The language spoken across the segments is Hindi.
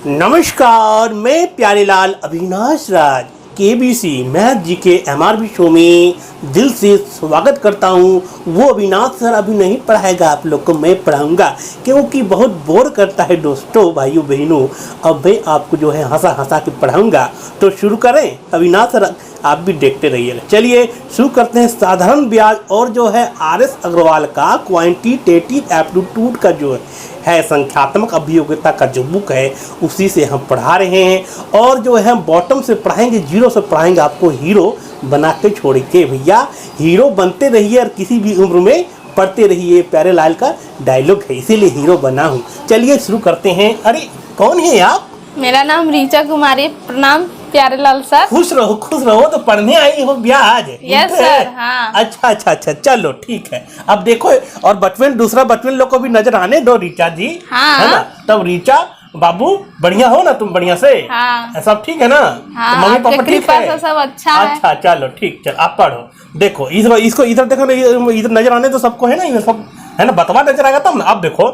नमस्कार, मैं प्यारेलाल अविनाश राज केबीसी मैथ जी के एमआरबी शो में दिल से स्वागत करता हूँ। वो अविनाश सर अभी नहीं पढ़ाएगा आप लोग को, मैं पढ़ाऊँगा क्योंकि बहुत बोर करता है दोस्तों, भाइयों बहनों। अब मैं आपको जो है हंसा हंसा के पढ़ाऊँगा, तो शुरू करें। अविनाश सर आप भी देखते रहिएगा। चलिए शुरू करते हैं। साधारण ब्याज और जो है आर.एस. अग्रवाल का क्वांटिटेटिव एप्टीट्यूड का जो है संख्यात्मक अभियोग्यता का जो बुक है उसी से हम पढ़ा रहे हैं। और जो है बॉटम से पढ़ाएंगे, जीरो से पढ़ाएंगे, आपको हीरो बना के छोड़ के। भैया हीरो बनते रहिए और किसी भी उम्र में पढ़ते रहिए, प्यारेलाल का डायलॉग है, इसीलिए हीरो बना हूँ। चलिए शुरू करते हैं। अरे कौन है आप? मेरा नाम रीचा कुमारी। प्रणाम प्यारेलाल सर। खुश रहो तो पढ़ने आई हो ब्याज? Yes sir. हाँ। अच्छा, चलो ठीक है। अब देखो, और बचपन दूसरा बचपन लोग को भी नजर आने दो रीचा जी। हाँ। है ना? तब रीचा बाबू बढ़िया हो ना तुम? बढ़िया से? हाँ। सब ठीक है ना? हाँ, मम्मी पापा ठीक है? सब अच्छा है। अच्छा चलो ठीक, चल आप पढ़ो। देखो इसको इधर देखो ना, इधर नजर आने तो सबको है ना, इधर सब है ना, बतवा नजर आएगा तब ना। अब देखो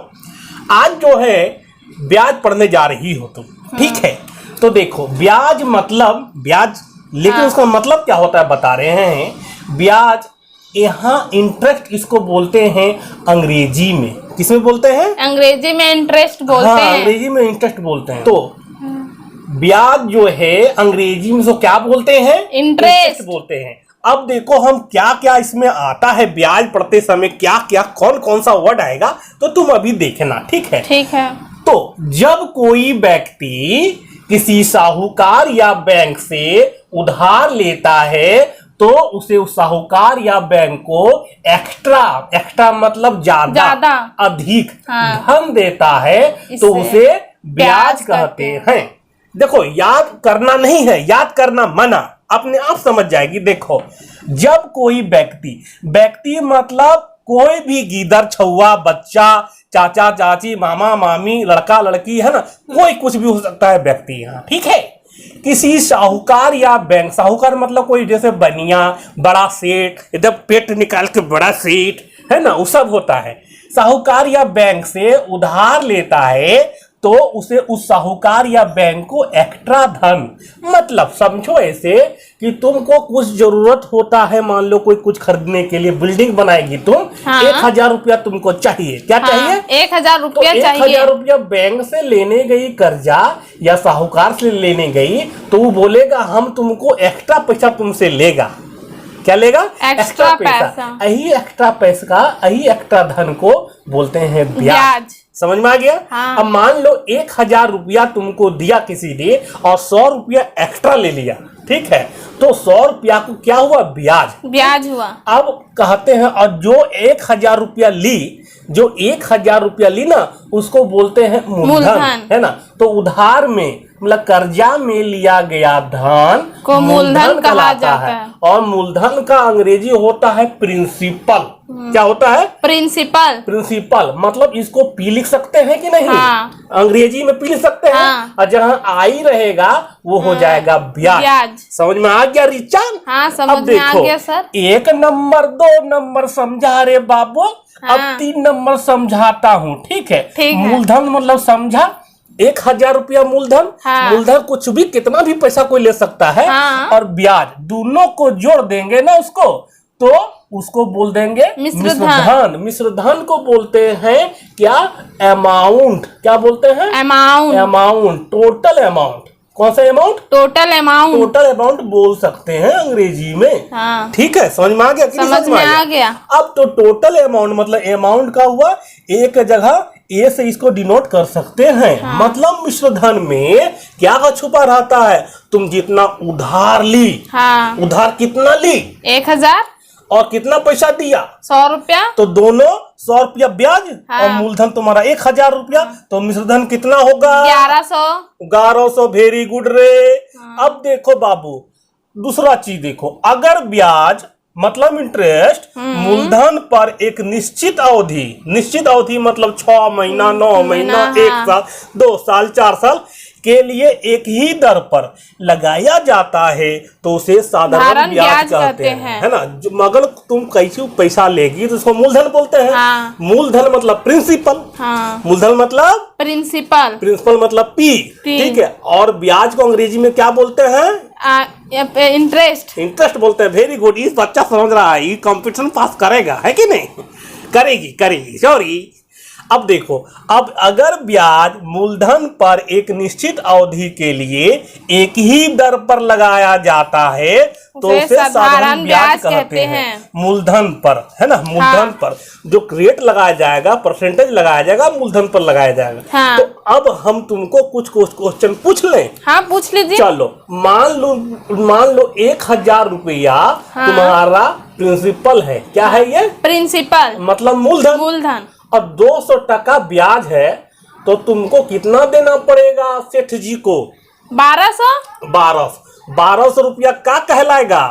आज जो है ब्याज पढ़ने जा रही हो तुम, ठीक है? तो देखो ब्याज मतलब ब्याज, लेकिन उसका मतलब क्या होता है बता रहे हैं। ब्याज यहाँ इंटरेस्ट इसको बोलते हैं अंग्रेजी में। किसमें बोलते हैं? अंग्रेजी में इंटरेस्ट बोलते हैं। अंग्रेजी में इंटरेस्ट बोलते हैं। तो ब्याज जो है अंग्रेजी में उसको क्या बोलते हैं? इंटरेस्ट बोलते हैं। अब देखो हम क्या क्या इसमें आता है ब्याज पढ़ते समय, क्या क्या कौन कौन सा वर्ड आएगा, तो तुम अभी देखना, ठीक है? ठीक है। तो जब कोई व्यक्ति किसी साहूकार या बैंक से उधार लेता है तो उसे उस साहूकार या बैंक को एक्स्ट्रा मतलब ज्यादा अधिक धन देता है, तो उसे ब्याज कहते हैं। देखो याद करना नहीं है, याद करना मना, अपने आप समझ जाएगी। देखो जब कोई व्यक्ति मतलब कोई भी गीदड़ छुआ बच्चा, चाचा चाची, मामा मामी, लड़का लड़की, है ना, कोई कुछ भी हो सकता है व्यक्ति यहाँ, ठीक है? किसी साहूकार या बैंक, साहूकार मतलब कोई जैसे बनिया, बड़ा सेठ, इधर पेट निकाल के बड़ा सेठ, है ना, वो सब होता है। साहूकार या बैंक से उधार लेता है तो उसे उस साहूकार या बैंक को एक्स्ट्रा धन, मतलब समझो ऐसे कि तुमको कुछ जरूरत होता है, मान लो कोई कुछ खरीदने के लिए, बिल्डिंग बनाएगी तुम। हाँ। 1000 रुपया तुमको चाहिए। क्या चाहिए? 1000 रुपया चाहिए। 1000 रुपया बैंक से लेने गई कर्जा या साहूकार से लेने गई तो वो बोलेगा हम तुमको एक्स्ट्रा पैसा तुमसे लेगा। क्या लेगा? एक्स्ट्रा पैसा। यही एक्स्ट्रा पैसा, यही एक्स्ट्रा धन को बोलते हैं ब्याज। समझ में आ गया? हाँ। अब मान लो 1000 रुपया तुमको दिया किसी ने और 100 रुपया एक्स्ट्रा ले लिया, ठीक है? तो 100 रुपया को क्या हुआ? ब्याज हुआ। अब कहते हैं और जो 1000 रुपया ली ना, उसको बोलते हैं मूलधन, है ना? तो उधार में मतलब कर्जा में लिया गया धन को मूलधन कहलाता है। और मूलधन का अंग्रेजी होता है प्रिंसिपल। क्या होता है? प्रिंसिपल मतलब इसको पी लिख सकते हैं कि नहीं? हाँ। अंग्रेजी में पी लिख सकते हैं। हाँ। और जहाँ आई रहेगा वो हो जाएगा ब्याज। समझ में आ गया रीचा? हाँ, समझ में आ गया सर। 1 नंबर 2 नंबर समझा रे बाबू। हाँ। अब 3 नंबर समझाता हूँ, ठीक है? मूलधन मतलब समझा 1000 रुपया मूलधन। हाँ। मूलधन कुछ भी, कितना भी पैसा कोई ले सकता है। हाँ। और ब्याज दोनों को जोड़ देंगे ना उसको, तो उसको बोल देंगे मिश्रधन। मिश्रधन को बोलते हैं क्या? अमाउंट। क्या बोलते हैं? Amount, total amount. कौन सा अमाउंट? टोटल अमाउंट बोल सकते हैं अंग्रेजी में। हाँ। ठीक है, समझ में आ गया? समझ में आ गया। अब तो टोटल अमाउंट मतलब अमाउंट का हुआ, एक जगह ए से इसको डिनोट कर सकते हैं। हाँ। मतलब मिश्रधन में क्या छुपा रहता है? तुम जितना उधार ली। हाँ। उधार कितना ली? 1000। और कितना पैसा दिया? 100 रुपया। तो दोनों 100 रुपया ब्याज। हाँ। और मूलधन तुम्हारा 1000 रुपया। तो मिश्रधन कितना होगा? 1100। वेरी गुड रे। हाँ। अब देखो बाबू दूसरा चीज देखो, अगर ब्याज मतलब इंटरेस्ट मूलधन पर एक निश्चित अवधि मतलब 6 महीना, 9 महीना, 1 साल, 2 साल, 4 साल के लिए एक ही दर पर लगाया जाता है तो उसे साधारण ब्याज कहते हैं, है ना। मगर तुम कैसे पैसा लेगी तो उसको मूलधन बोलते हैं। हाँ। मूलधन मतलब प्रिंसिपल। हाँ। मूलधन मतलब प्रिंसिपल। प्रिंसिपल मतलब पी, ठीक है। और ब्याज को अंग्रेजी में क्या बोलते हैं? इंटरेस्ट। इंटरेस्ट बोलते हैं। वेरी गुड, इस बच्चा समझ रहा है, ये कंपटीशन पास करेगा, है कि नहीं? करेगी सॉरी। अब देखो, अब अगर ब्याज मूलधन पर एक निश्चित अवधि के लिए एक ही दर पर लगाया जाता है तो उसे साधारण ब्याज कहते हैं। मूलधन पर, है ना, मूलधन पर जो रेट लगाया जाएगा, परसेंटेज लगाया जाएगा, मूलधन पर लगाया जाएगा। हाँ। तो अब हम तुमको कुछ क्वेश्चन पूछ लें। हाँ, पूछ लीजिए। चलो, मान लो 1000 रुपया तुम्हारा प्रिंसिपल है। क्या है ये? प्रिंसिपल मतलब मूलधन। और 200 टका ब्याज है तो तुमको कितना देना पड़ेगा सेठ जी को? 1200 रुपया का कहलाएगा?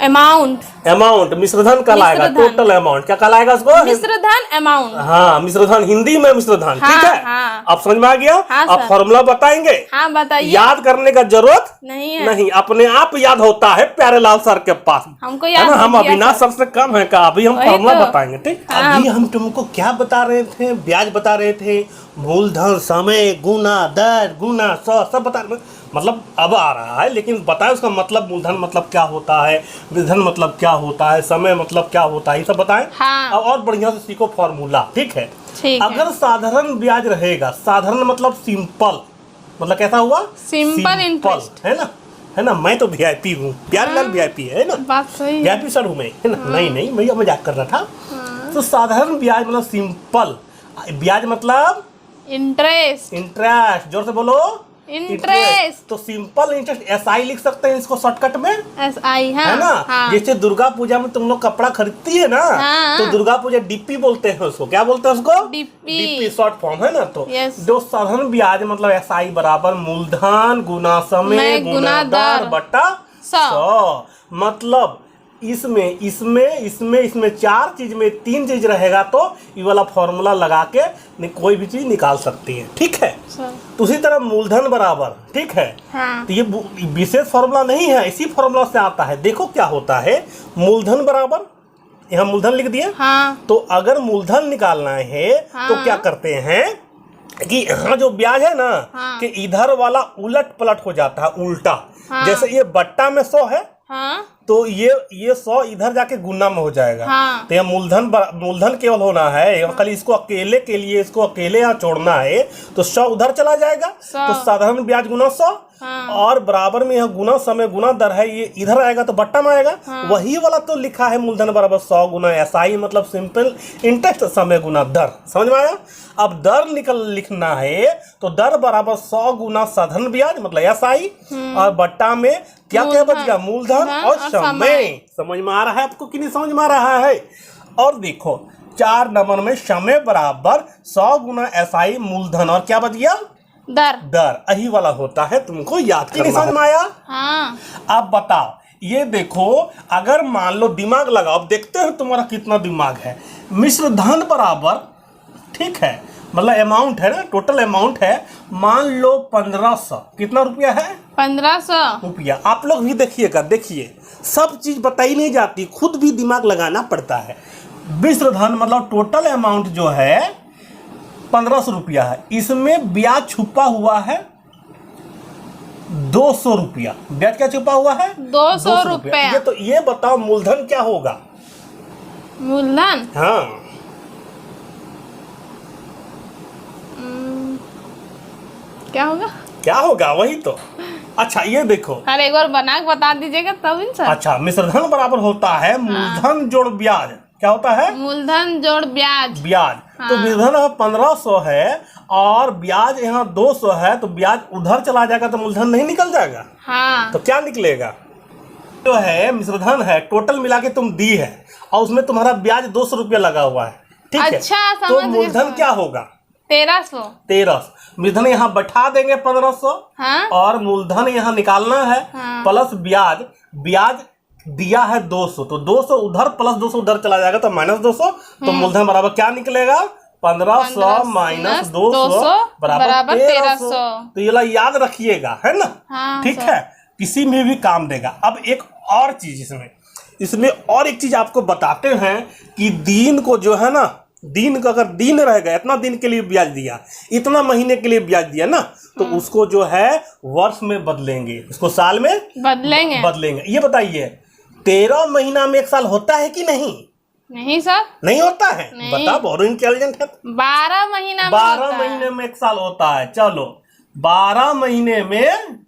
अमाउंट मिश्रधन कहलाएगा। टोटल अमाउंट क्या कहलाएगा उसको? मिश्रधन अमाउंट। हाँ, मिश्रधन, हिंदी में मिश्रधन। ठीक है। हाँ। अब समझ में आ गया? अब फॉर्मूला बताएंगे। हाँ, बताइए। याद करने का जरूरत नहीं, अपने आप याद होता है प्यारेलाल सर के पास। हमको याद है ना, हम अविनाश सर से कम है का? अभी हम फॉर्मूला बताएंगे। ठीक। अभी हम तुमको क्या बता रहे थे? ब्याज बता रहे थे। मूलधन, समय, गुना, दर, गुना, सौ, सब बता रहे। मतलब अब आ रहा है, लेकिन बताए उसका मतलब। मूलधन मतलब क्या होता है, विधन मतलब क्या होता है, समय मतलब क्या होता है, ये सब बताएं। हाँ। और बढ़िया से सीखो फॉर्मूला। ठीक है। अगर साधारण ब्याज रहेगा, साधारण मतलब सिंपल, मतलब कैसा हुआ? सिंपल इंटरेस्ट, है ना। मैं तो वीआईपी हूँ, प्यारेलाल वीआईपी है ना, बात सही। वीआईपी सर हूँ मैं, है ना। नहीं, मैं मजाक कर रहा था। तो साधारण ब्याज मतलब सिंपल ब्याज मतलब इंटरेस्ट। जोर से बोलो, इंटरेस्ट। तो सिंपल इंटरेस्ट SI लिख सकते हैं इसको शॉर्टकट में। SI, है ना। जैसे दुर्गा पूजा में तुम लोग कपड़ा खरीदती है ना, तो दुर्गा पूजा DP बोलते हैं उसको। क्या बोलते हैं उसको? DP शॉर्ट फॉर्म, है ना। तो जो साधारण ब्याज मतलब SI बराबर मूलधन गुना समय गुना दर बटा 100। मतलब इसमें 4 चीज में 3 चीज रहेगा तो ये वाला फॉर्मूला लगा के कोई भी चीज निकाल सकती है। ठीक है। तो उसी तरह मूलधन बराबर, ठीक है। हाँ। तो ये विशेष फॉर्मूला नहीं है, इसी फॉर्मूला से आता है। देखो क्या होता है, मूलधन बराबर, यहाँ मूलधन लिख दिया। हाँ। तो अगर मूलधन निकालना है तो क्या करते हैं कि यहाँ जो ब्याज है ना, कि इधर वाला उलट पलट हो जाता है, उल्टा। जैसे ये बट्टा में 100 है, तो ये 100 इधर जाके गुना में हो जाएगा। तो यह मूलधन केवल होना है, खाली इसको अकेले के लिए, इसको अकेले यहाँ छोड़ना है तो 100 उधर चला जाएगा। तो साधारण ब्याज गुना 100 और बराबर में यह गुना समय गुना दर है, ये इधर आएगा तो बट्टा में आएगा। वही वाला तो लिखा है मूलधन बराबर 100 गुना SI मतलब सिंपल इंटरेस्ट समय गुना दर। समझ में आया? अब दर लिखना है तो दर बराबर 100 गुना साधारण ब्याज मतलब SI और बट्टा में क्या बच गया? मूलधन और समय। समझ में आ रहा है आपको कि नहीं समझ में आ रहा है? और देखो 4 नंबर में समय बराबर 100 गुना SI मूलधन और क्या बच गया? दर। यही वाला होता है, तुमको याद करना। समझ में आया? हाँ। अब बताओ, ये देखो, अगर मान लो दिमाग लगाओ, अब देखते हैं तुम्हारा कितना दिमाग है। मिश्रधन बराबर, ठीक है, मतलब अमाउंट है ना, टोटल अमाउंट है, मान लो 1500। कितना रुपया है? 1500 रुपया। आप लोग भी देखिए, सब चीज बताई नहीं जाती, खुद भी दिमाग लगाना पड़ता है। मिश्रधन मतलब टोटल अमाउंट जो है 1500 रुपया है, इसमें ब्याज छुपा हुआ है 200 रुपया। ब्याज क्या छुपा हुआ है? 200 रुपया। तो ये बताओ मूलधन क्या होगा? मूलधन, हाँ, क्या होगा वही तो। अच्छा ये देखो, अरे एक बार बना के बता दीजिएगा तब सर। अच्छा, मिश्रधन बराबर होता है मूलधन जोड़ ब्याज। क्या होता है? मूलधन जोड़ ब्याज। हाँ। तो मिश्रधन 1500 है और ब्याज यहाँ 200 है, तो ब्याज उधर चला जाएगा तो मूलधन नहीं निकल जाएगा। हाँ। तो क्या निकलेगा? जो है मिश्रधन है, टोटल मिला के तुम दी है और उसमें तुम्हारा ब्याज 200 रुपया लगा हुआ है। ठीक है। अच्छा, तो मूलधन क्या होगा? 1300। मूलधन यहाँ बैठा देंगे 1500। हाँ? और मूलधन यहाँ निकालना है। हाँ? प्लस ब्याज दिया है 200, तो 200 उधर प्लस 200 उधर चला जाएगा तो -200। तो मूलधन बराबर क्या निकलेगा? 1500 माइनस 200 बराबर 1300। तो ये ला याद रखिएगा, है ना। हाँ, ठीक है, किसी में भी काम देगा। अब एक और चीज इसमें और एक चीज आपको बताते हैं कि दिन को जो है ना, दिन का अगर दिन रहेगा, इतना दिन के लिए ब्याज दिया, इतना महीने के लिए ब्याज दिया ना, तो उसको जो है वर्ष में बदलेंगे, उसको साल में बदलेंगे। ये बताइए 13 महीना में एक साल होता है कि नहीं? नहीं सर, नहीं होता है। बता, बहुत इंटेलिजेंट है। 12 महीना में 12 महीने में एक साल होता है। चलो 12 महीने में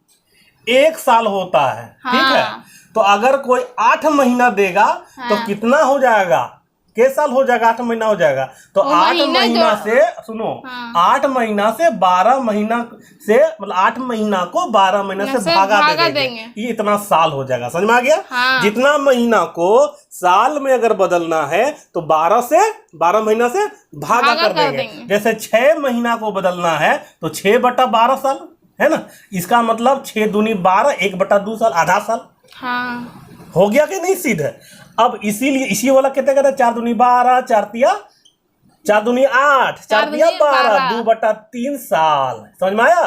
एक साल होता है। हाँ। ठीक है, तो अगर कोई 8 महीना देगा तो कितना हो जाएगा? किस साल हो जाएगा? 8 महीना हो जाएगा। तो 8 महीना से सुनो, 8 महीना से 12 महीना से, मतलब 8 महीना को 12 महीना से भागा देंगे, ये इतना साल हो जाएगा। समझ में आ गया? हाँ। जितना महीना को साल में अगर बदलना है तो 12 महीना से भागा कर देंगे। जैसे 6 महीना को बदलना है तो 6/12 साल, है ना। इसका मतलब 6 दूनी 12, 1/2 साल, आधा साल। हाँ। हो गया कि नहीं सीधे? अब इसीलिए इसी वाला कितने कहते हैं? 4 दूनी 12, 4 दूनी 8, 4 तिया 12, 2/3 साल। समझ में आया?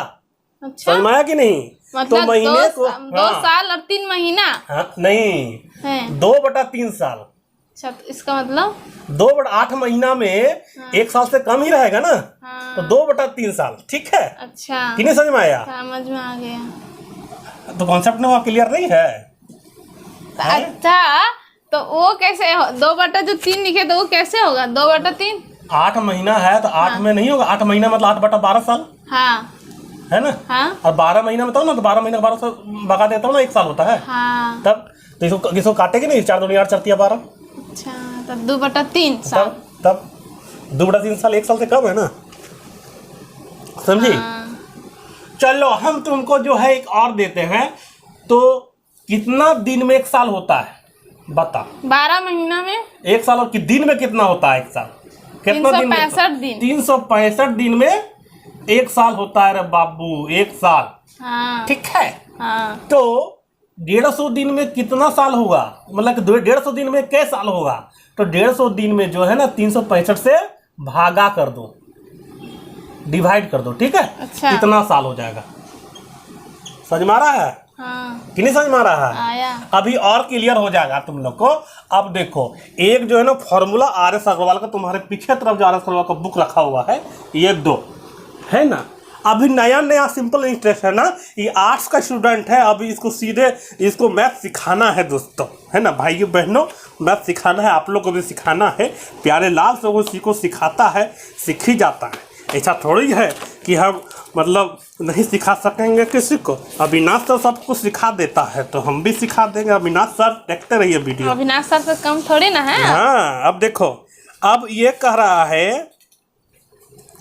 अच्छा, समझ में आया कि नहीं? मतलब तो महीने को 2 साल और 3 महीना। हाँ, नहीं 2/3 साल। अच्छा, तो इसका मतलब 2/8 महीना में एक साल से कम ही रहेगा ना। हाँ। तो 2/3 साल। ठीक है अच्छा, कि नहीं? समझ में आया? समझ में आ गया। तो कॉन्सेप्ट में वहाँ क्लियर नहीं है? अच्छा, तो वो कैसे 2/3 लिखे तो वो कैसे होगा 2/3? 8 महीना है तो 8 में नहीं होगा। 8 महीना मतलब 8/12 साल, हाँ, है ना। हाँ। और 12 महीना बताओ ना, तो 12 महीना 12 साल भगा देता हूँ ना, एक साल होता है। हाँ। तब तो इसको काटेंगे नहीं, 4 दूनी 8, 4 तिया 12। अच्छा, तब 2/3 साल। तब 2/3 साल एक साल से कम है ना, समझी? हाँ। चलो हम तुमको जो है एक और देते हैं। तो कितना दिन में एक साल होता है बता? 12 महीना में एक साल। और दिन में कितना होता है एक साल? कितना दिन? 365 दिन। 365 दिन में एक साल होता है रे बाबू, एक साल। हाँ। ठीक है। हाँ। तो 150 दिन में कितना साल होगा? मतलब 150 दिन में क्या साल होगा? तो 150 दिन में जो है ना 365 से भागा कर दो, डिवाइड कर दो। ठीक है। अच्छा। कितना साल हो जाएगा? समझ में आ रहा है? हाँ। कि नहीं समझ में आ रहा है? आया। अभी और क्लियर हो जाएगा तुम लोग को। अब देखो, एक जो है ना फॉर्मूला RS अग्रवाल का, तुम्हारे पीछे तरफ जो RS अग्रवाल का बुक रखा हुआ है, ये 2 है ना। अभी नया सिंपल इंटरेस्ट है ना, ये आर्ट्स का स्टूडेंट है, अभी इसको सीधे इसको मैथ सिखाना है दोस्तों, है ना भाइयों बहनों। मैथ सिखाना है, आप लोग को भी सिखाना है। प्यारे लाल से को सिखाता है, सीख ही जाता है। ऐसा थोड़ी है कि हम मतलब नहीं सिखा सकेंगे किसी को। अविनाश सर सबको सिखा देता है, तो हम भी सिखा देंगे। अविनाश सर देखते रहिए वीडियो। अविनाश सर से कम थोड़ी ना है। हाँ, अब देखो, अब ये कह रहा है,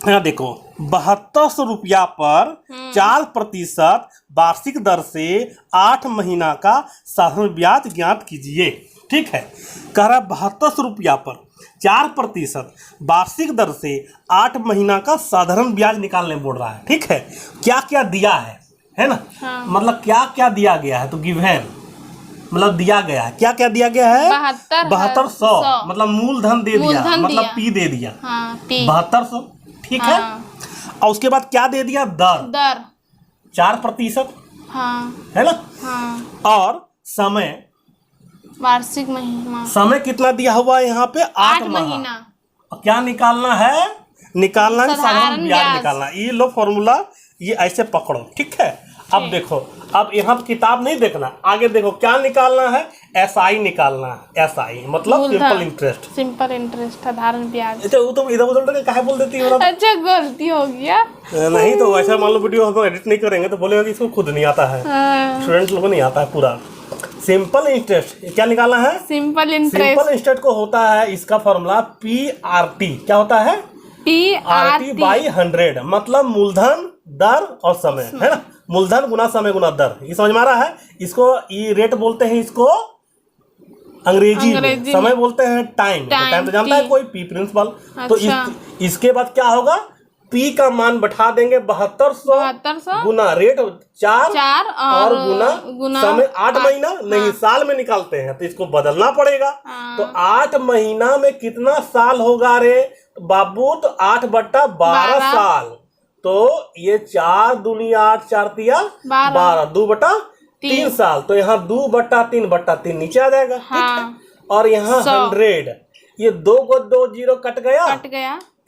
यहाँ देखो, 7200 रुपया पर 4% वार्षिक दर से 8 महीना का साधारण ब्याज ज्ञात कीजिए। ठीक है, कह रहा है 7200 रुपया पर 4% वार्षिक दर से 8 महीना का साधारण ब्याज निकालने बोल रहा है। ठीक है, क्या क्या दिया है ना। हाँ। मतलब क्या क्या दिया गया है, तो गिवन मतलब दिया गया है। क्या क्या दिया गया है? 7200 मतलब मूलधन दे दिया, मतलब P दे दिया। हाँ, 7200। ठीक हाँ। है। और उसके बाद क्या दे दिया? दर 4%। हाँ। है ना। हाँ। और समय, वार्षिक महीना समय कितना दिया हुआ है यहाँ पे? 8 महीना। क्या निकालना है? निकालना है साधारण ब्याज ब्याज निकालना। ये लो फॉर्मूला, ये ऐसे पकड़ो। ठीक है। अब देखो, अब यहाँ किताब नहीं देखना, आगे देखो क्या निकालना है? SI निकालना है। SI मतलब सिंपल इंटरेस्ट। सिंपल इंटरेस्ट, साधारण ब्याज। अच्छा, वो तुम इधर उधर काहे बोल देती हो? अच्छा, गलती हो गया। नहीं तो वैसा मान लो वीडियो हम एडिट नहीं करेंगे तो बोलेगा कि इसको खुद नहीं आता है। स्टूडेंट्स लोगों को नहीं आता है पूरा। सिंपल इंटरेस्ट क्या निकालना है? Simple interest. सिंपल इंटरेस्ट को होता है, इसका फॉर्मूला PRT। क्या होता है? PRT/100 मतलब मूलधन, दर और समय, है ना। मूलधन गुना समय गुना दर। ये समझ में आ रहा है? इसको ये रेट बोलते हैं, इसको अंग्रेजी में समय बोलते हैं टाइम। टाइम तो जानता है कोई? P principal. तो इसके बाद क्या होगा? पी का मान बैठा देंगे 7200 7200 गुना रेट 4 और गुना समय 8 महीना नहीं साल में निकालते हैं, तो इसको बदलना पड़ेगा। तो 8 महीना में कितना साल होगा रे बाबू? तो 8/12 साल। तो ये 4 दूनी 8 4 तिया 12 2/3 साल। तो यहाँ 2/3/3 नीचे आ जाएगा। ठीक है। और यहाँ 100 ये 2 को 2 0 कट गया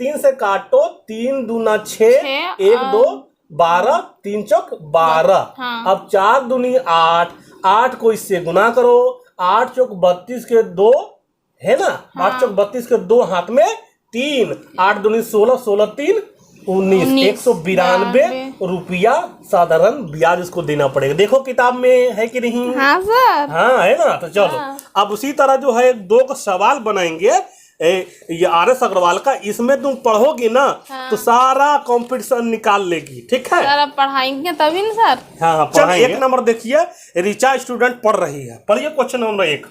3 से काटो 3 दूना 6 1 2 12 3 चौक 12। अब 4 दूनी 8 8 को इससे गुना करो 8 चौक 32 के 2 है ना। 8 चौक 32 के 2 हाथ में 3 8 दूनी 16 16 3 19 192 रुपया साधारण ब्याज इसको देना पड़ेगा। देखो किताब में है कि नहीं? हाँ सर। हाँ है ना। तो चलो अब उसी तरह जो है 2 का सवाल बनाएंगे ये RS अग्रवाल का। इसमें तुम पढ़ोगी ना तो सारा कंपटीशन निकाल लेगी। ठीक है सर, अब पढ़ाएंगे तभी ना सर। हाँ पढ़ाएंगे। 1 नंबर देखिए, रिचा स्टूडेंट पढ़ रही है। पढ़िए क्वेश्चन नंबर 1।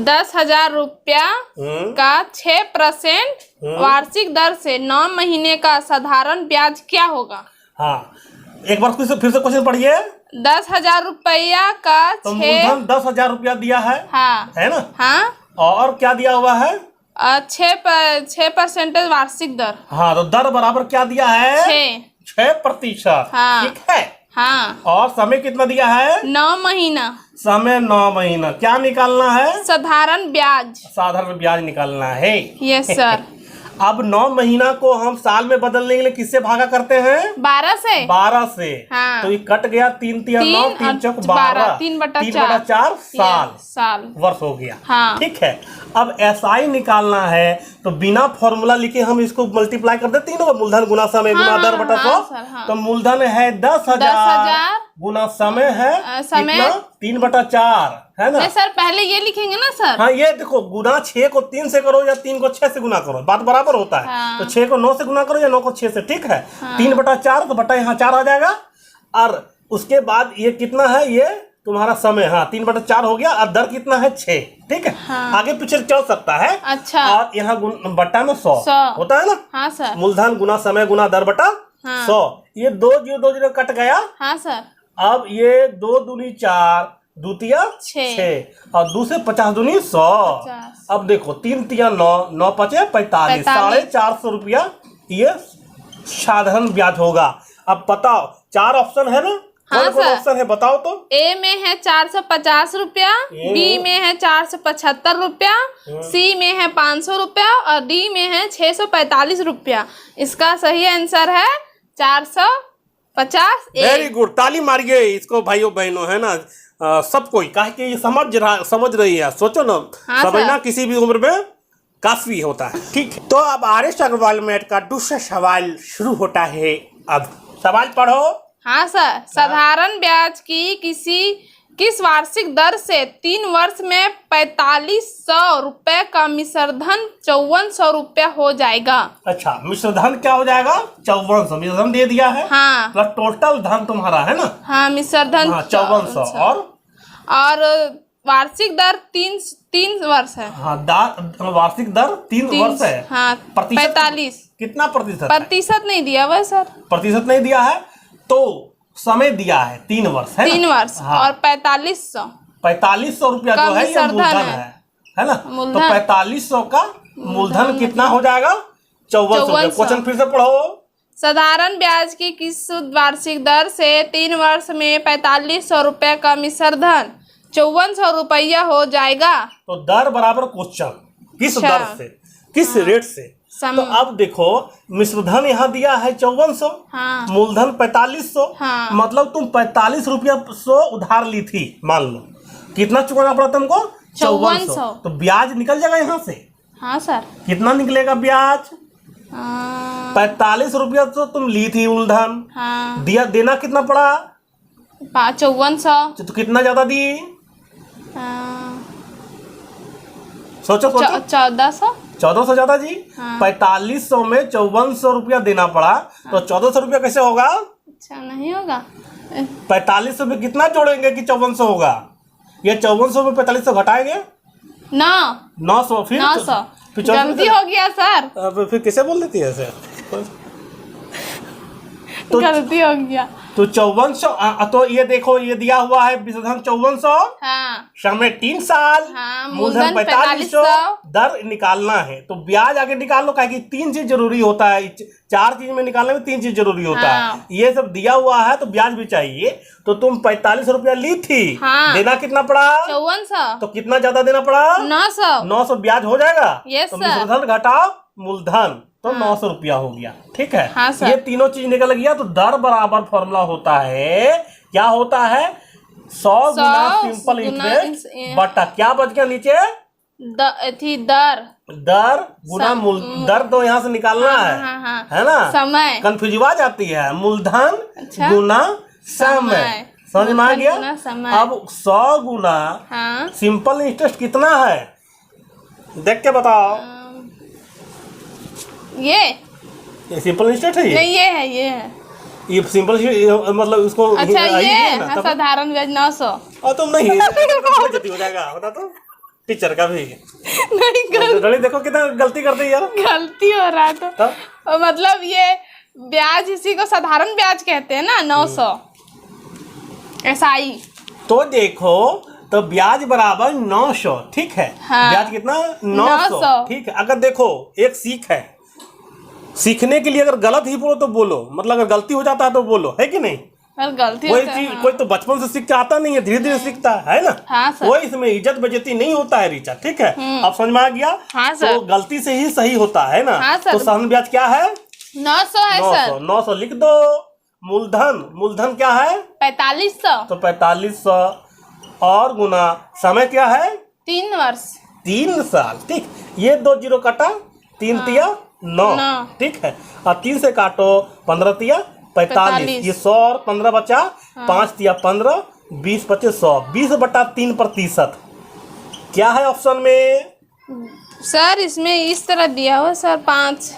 10,000 रुपया का 6% वार्षिक दर से 9 महीने का साधारण ब्याज क्या होगा? हाँ एक बार फिर से क्वेश्चन पढ़िए। 10,000 रुपया का तो मूलधन 10,000 रुपया दिया है। हाँ है ना। हाँ और क्या दिया हुआ है? 6% वार्षिक दर। हाँ तो दर बराबर क्या दिया है? 6%। हाँ ठीक है। हाँ। और समय कितना दिया है? 9 महीना। समय 9 महीना। क्या निकालना है? साधारण ब्याज। साधारण ब्याज निकालना है। Yes sir. अब 9 महीना को हम साल में बदलने के लिए किससे भागा करते हैं? 12 से। 12 से। हाँ। तो ये कट गया 3 तिया 9 3 चौक 12 3/4 साल वर्ष हो गया। हाँ। ठीक है। अब SI निकालना है तो बिना फॉर्मूला लिखे हम इसको मल्टीप्लाई कर देते हैं। मूलधन गुना समय गुना दर बटा 100। तो मूलधन है 10,000 गुना समय है समय 3/4 है ना। सर पहले ये लिखेंगे ना सर। हाँ ये देखो गुना 6 को 3 से करो या 3 को 6 से गुना करो, बात बराबर होता है। हाँ। तो 6 को 9 से गुना करो या 9 को 6 से। ठीक है। 3/4 तो बटा यहाँ 4 आ जाएगा। और उसके बाद ये कितना है? ये तुम्हारा समय। हाँ 3/4 हो गया। और दर कितना है? 6। ठीक है। हाँ। आगे पीछे चल सकता है। अच्छा। और यहाँ बट्टा में 100 होता है ना। हाँ सर। मूलधन गुना समय गुना दर बटा 100। ये 2 0 कट गया। हाँ सर। अब ये 2 दूनी 4 दूतिया 6 और 2 से 50 दूनी 100। अब देखो 3 तिया 9 9 5 45 450 रुपया ये साधारण ब्याज होगा। अब बताओ 4 ऑप्शन है ना। हाँ कौन ऑप्शन है बताओ तो? A में है 450 रुपया, B में है 475 रुपया, C में है 500 रुपया और D में है 645 रुपया। इसका सही आंसर है 450। वेरी गुड, ताली मारिए इसको भाइयों बहनों, है ना। सब कोई कहे कि ये समझ रही है। सोचो ना। हाँ समझना किसी भी उम्र में काफी होता है। ठीक है। तो अब RS अग्रवाल मैथ का दूसरा सवाल शुरू होता है। अब सवाल पढ़ो। हाँ सर। साधारण ब्याज की किस वार्षिक दर से 3 वर्ष में 4500 रुपए का मिश्रधन 5400 रुपया हो जाएगा? अच्छा मिश्रधन क्या हो जाएगा? 5400 मिश्रधन दे दिया है। हाँ। प्लस टोटल धन तुम्हारा है ना। हाँ मिश्रधन 5400 और वार्षिक दर 3 वर्ष है। हाँ वार्षिक दर 3 वर्ष है। हाँ 45। कितना प्रतिशत? प्रतिशत नहीं दिया हुआ सर। प्रतिशत नहीं दिया है तो समय दिया है 3 वर्ष है 3 वर्ष। हाँ। और 4500 रुपया जो है ये मूलधन है ना। तो 4500 का मूलधन कितना हो जाएगा? 5400। क्वेश्चन फिर से पढ़ो। साधारण ब्याज की किस वार्षिक दर से 3 वर्ष में 4500 रुपए का मिश्रधन 5400 रुपया हो जाएगा? तो दर बराबर क्वेश्चन किस दर से, किस रेट से। तो अब देखो मिश्रधन यहाँ दिया है 5400। हाँ। मूलधन 4500। हाँ। मतलब तुम 45 रुपया 100 उधार ली थी मान लो। कितना चुकाना पड़ा तुमको? 5400। तो ब्याज निकल जाएगा यहाँ से। हाँ सर। कितना निकलेगा ब्याज? 45 रुपया तो तुम ली थी मूलधन। हाँ। देना कितना पड़ा? 5400। तो कितना ज्यादा दी? सोचो 1400 ज्यादा जी। हाँ। 4500 में 5400 रुपया देना पड़ा। हाँ। तो 1400 रुपया कैसे होगा? अच्छा नहीं होगा। 4500 में कितना जोड़ेंगे कि 5400 होगा? ये 5400 में 4500 घटाएंगे 900 फिर 900 गलती हो गया सर। फिर कैसे बोल देती है ऐसे? गलती हो गया। तो 5400, तो ये देखो ये दिया हुआ है विषधन 5400, हाँ समय 3 साल, हाँ, मूलधन 4500, दर निकालना है। तो ब्याज आगे निकाल लो, क्या कि 3 चीज जरूरी होता है, 4 चीज में निकालने में 3 चीज जरूरी होता हाँ। है। ये सब दिया हुआ है तो ब्याज भी चाहिए। तो तुम 45 रुपया ली थी, हाँ। देना कितना पड़ा? 5400। तो कितना ज्यादा देना पड़ा? 900 ब्याज हो जाएगा। यस तो सर। विषधन घटाओ मूलधन, तो 900 रुपया हो गया। ठीक है, हाँ सर। ये तीनों चीज निकल गया। तो दर बराबर फॉर्मूला होता है, क्या होता है? 100 गुना सिंपल इंटरेस्ट बटा, क्या बच गया नीचे? दर गुना मूल, दर तो यहाँ से निकालना है ना, समय कंफ्यूज आ जाती है। मूलधन अच्छा? गुना समय, समझ में आ गया? अब 100 गुना सिंपल इंटरेस्ट कितना है, देख के बताओ। ये सिंपल इंटरेस्ट है, नहीं ये है ये सिंपल मतलब इसको अच्छा ये साधारण ब्याज 900। और तुम नहीं हो जाएगा, बता तो टीचर का भी नहीं देखो कितना गलती करते यार, गलती हो रहा है तो मतलब ये ब्याज इसी को साधारण ब्याज कहते हैं ना, 900 SI। तो देखो, तो ब्याज बराबर 900, ठीक है। हाँ। ब्याज कितना? 900, ठीक है। अगर देखो एक सीख है, सीखने के लिए अगर गलत ही बोलो तो बोलो, मतलब अगर गलती हो जाता है तो बोलो, है कि नहीं? गलती कोई चीज कोई तो बचपन से सीख के आता नहीं है, धीरे धीरे सीखता है ना। हाँ सर। कोई इसमें इज्जत बेइज्जती नहीं होता है रीचा, ठीक है। अब समझ में आ गया? हाँ सर। तो गलती से ही सही होता है ना। हाँ सर। तो साधारण ब्याज क्या है? 900 है सर। 900 लिख दो। मूलधन क्या है? 4500। तो 4500 और गुना समय क्या है? 3 वर्ष, 3 साल, ठीक। ये 2 जीरो काटा, 3 तिया 9, ठीक है। और 3 से काटो, 15 तिया 45, ये 100 और 15 बचा, 5 तिया 15, 20 बचे 100, 20/3%। क्या है ऑप्शन में? सर इसमें इस तरह दिया हुआ सर 5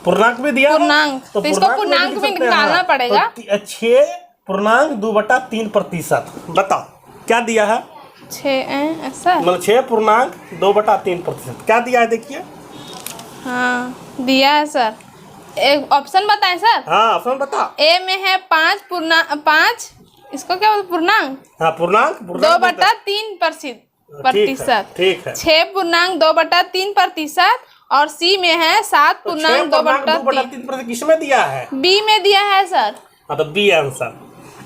पूर्णांक भी दिया, पूर्णांक, तो इसको पूर्णांक में निकालना पड़ेगा। 6.3%। बताओ क्या दिया है? 6 ऐसा मतलब 6.2/3%। क्या दिया है देखिए? हाँ दिया है सर। एक ऑप्शन बताएं सर। हाँ ऑप्शन बता। ए में है 5, इसको क्या बोलते? पूर्णांक। हाँ पूर्णांक 2/3%, ठीक है। 6.2/3%। और सी में है 7.2/3। किस में दिया है? बी में दिया है सर। हाँ तो बी आंसर।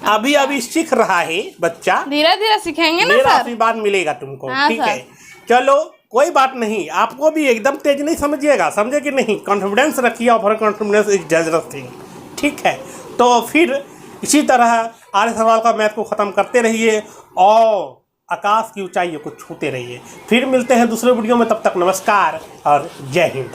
अभी सीख रहा है बच्चा, धीरे धीरे सीखेंगे ना मेरा सर। आशीर्वाद मिलेगा तुमको, हाँ ठीक सर। है। चलो कोई बात नहीं, आपको भी एकदम तेज नहीं समझिएगा, समझे कि नहीं? कॉन्फिडेंस रखिए, over confidence is dangerous thing, ठीक है। तो फिर इसी तरह आर्य सवाल का मैथ को ख़त्म करते रहिए और आकाश की ऊंचाइयों को छूते रहिए। फिर मिलते हैं दूसरे वीडियो में, तब तक नमस्कार और जय हिंद।